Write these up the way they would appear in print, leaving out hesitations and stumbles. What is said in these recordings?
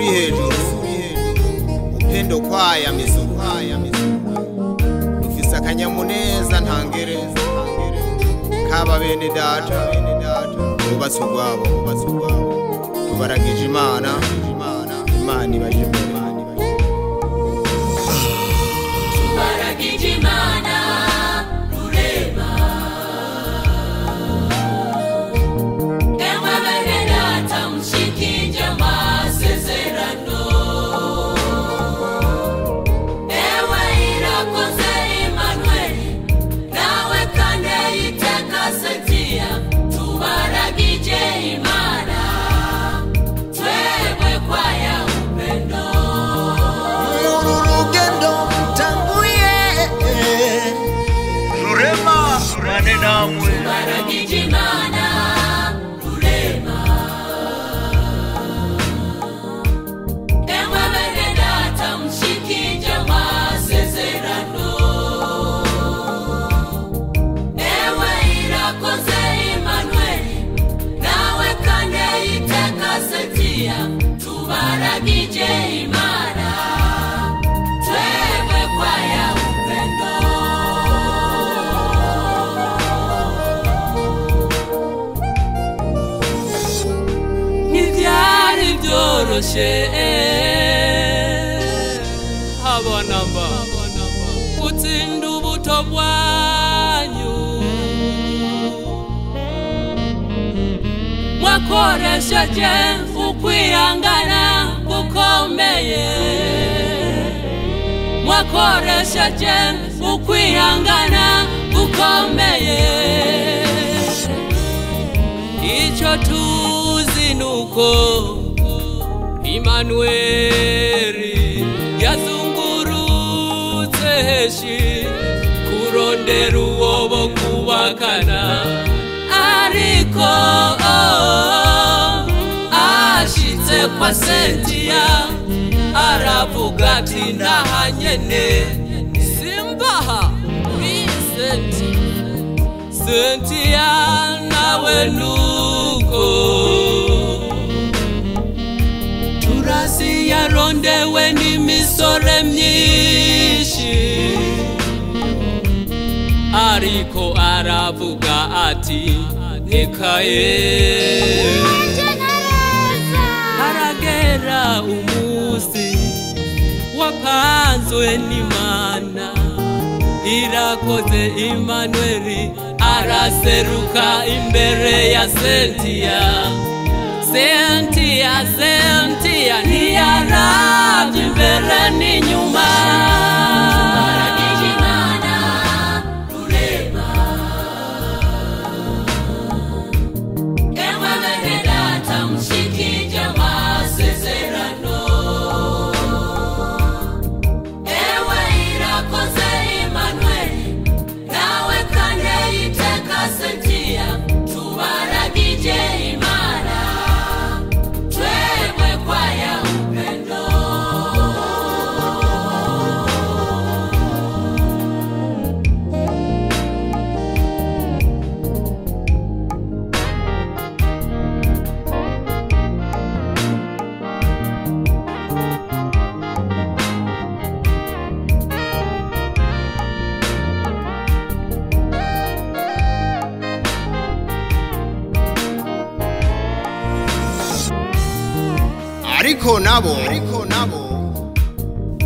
uri hejuru upendo kwaya mizuku dufise akanyamuneza ntangere kaba bene data bubatse urwabo tubaragije Imana ibaje imbere tubaragije Imana rurema ewe bene data mushikije amasezerano ewe irakoze Emmanuel nawe kane yiteka Sentia tubaragije Imana twebwe kwaya upendo urugendo mtanguye rurema mane namwe tubaragije Imana rurema ewe bene data mushikije amasezerano ewe irakoze Emmanuel nawe kane yiteka Sentia tubaragije Imana twebwe kwaya upendo ntibyari byoroshe habonamba gutsinda ubuto bwanyu mwakoresheje ukwihangana gukomeye mwakoresheje ukwihangana gukomeye icyo tuzi nuko Emmanuel yazungurutse heshi kurondera uwo bo kubakana ariko ashitse kwa Sentia aravuga ati ndahanyene simbaha Sentia nawe nuko turasi yarondewe n'imisore myinshi ariko aravuga ati ntikaye haragera umusi wapanzwe n'Imana irakoze Emmanuel araseruka imbere ya Sentia ntiyaravye imbere n'inyuma tubaragije Imana rurema ewe bene data mushikije amasezerano ewe irakoze Emmanuel nawe kane yiteka Sentia tubaragije Imana twebwe kwaya upendo ariko nabo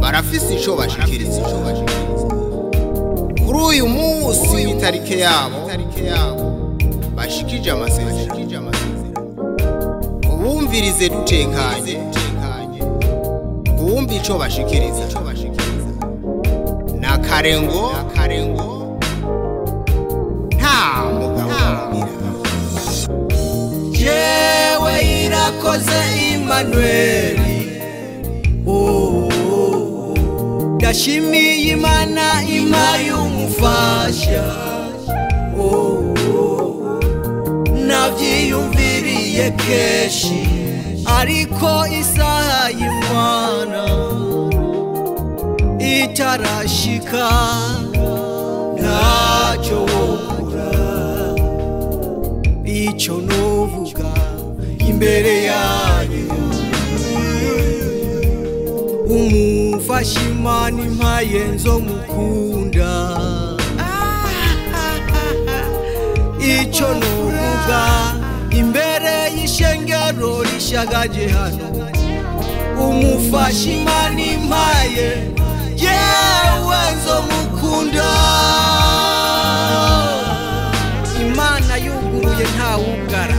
barafise ico bashikiriza kuri uyu munsi itarike yabo bashikije amasezerano ubumvirize dutekanye ubumva ico bashikiriza nakarengo nta mugabo jewe irakoze Emmanuel ndashimiye Imana impaye umufasha navyiyumviriye keshi ariko isaha y'Imana itarashika ntacyo wokura icyo novuga imbere yanyu umufasha Imana impaye nzo mukunda icyo novuga imbere y'ishengero rishagaje hano umufasha Imana impaye yewe nzo mukunda Imana yuguruye ntawugara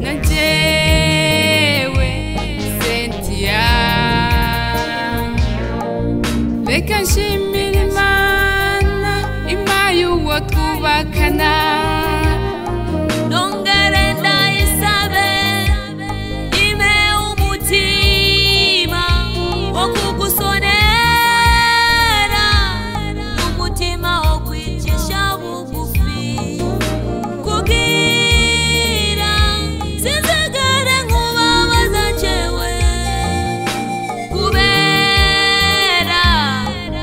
najewe Cynthia reka nshimire Imana impaye uwo twubakana nongere ndayisabe ime umutima wo kugusonera n'umutima wo kwicisha bugufi kugira sinzigere nkubabaza jewe kubera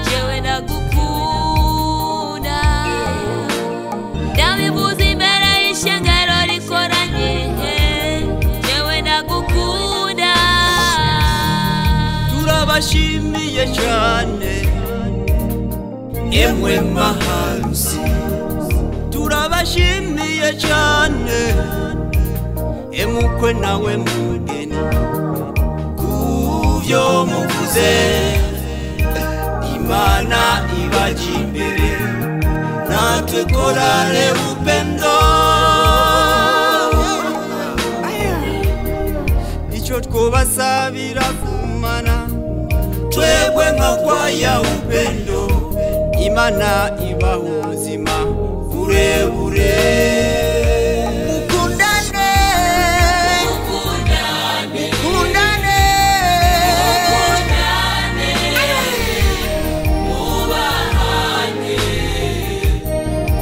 jewe ndagukunda ndabivuze imbere y'ishengero rikoranye jewe ndagukunda turabashimiye cyane emwe maharusi turabashimiye cyane emukwe nawe mugeni kuvyo muvuze Imana ibaje imbere natwe korale upendo icyo twobasabira kumana twebwe nka kwaya upendo Imana ibaho ubuzima burebure mukundane mukundane mukundane mubahane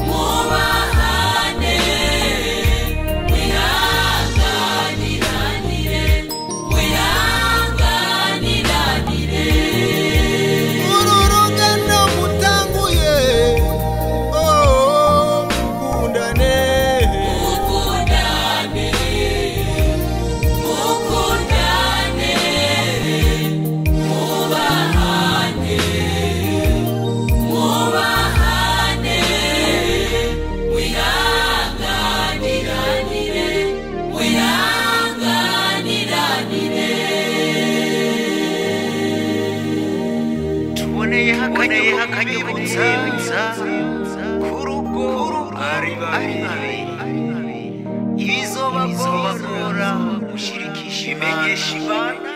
mubahane wihanganiranire wihanganiranire uru rugendo mutanguye mukundane mukundane mukundane mubahane mubahane wihanganiranire wihanganiranire tuboneyeho akanyibutsa kurugo ari babi ibizobagora gushirikisha imenyesha Imana